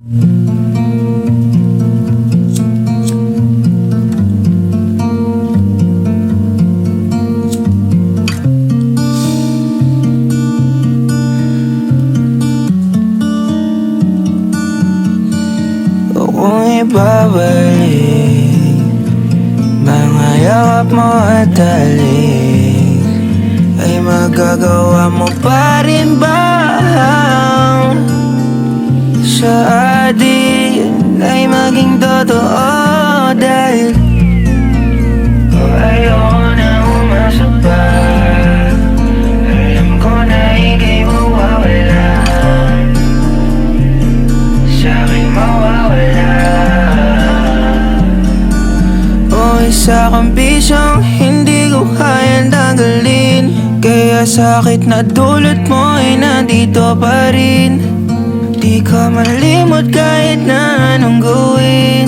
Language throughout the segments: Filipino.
Kung ibabalik mga yakap mo at talik, ay magagawa mo pa rin ba sa atin ay maging totoo? Dahil ayoko na umasa pa. Alam ko na ika'y mawawala, sa'kin mawawala. O isa kang bisyong hindi ko kayang tanggalin, kaya sakit na dulot mo ay nandito pa rin. Di ka malimot kahit na anong gawin,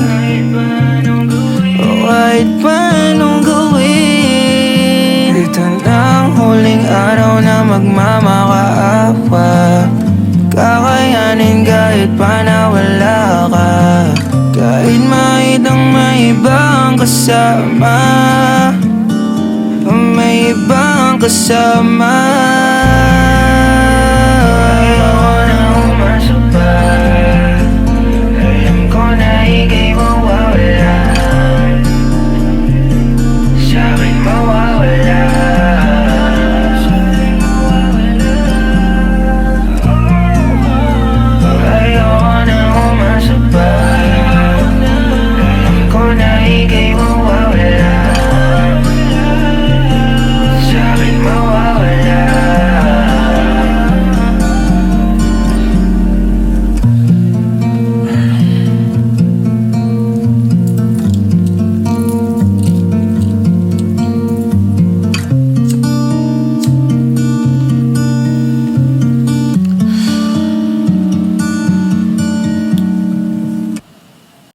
o kahit pa anong gawin. Ito na ang huling araw na magmamakaawa, kakayanin kahit pa nawala ka. Kahit mahitang may ibang kasama, may ibang kasama.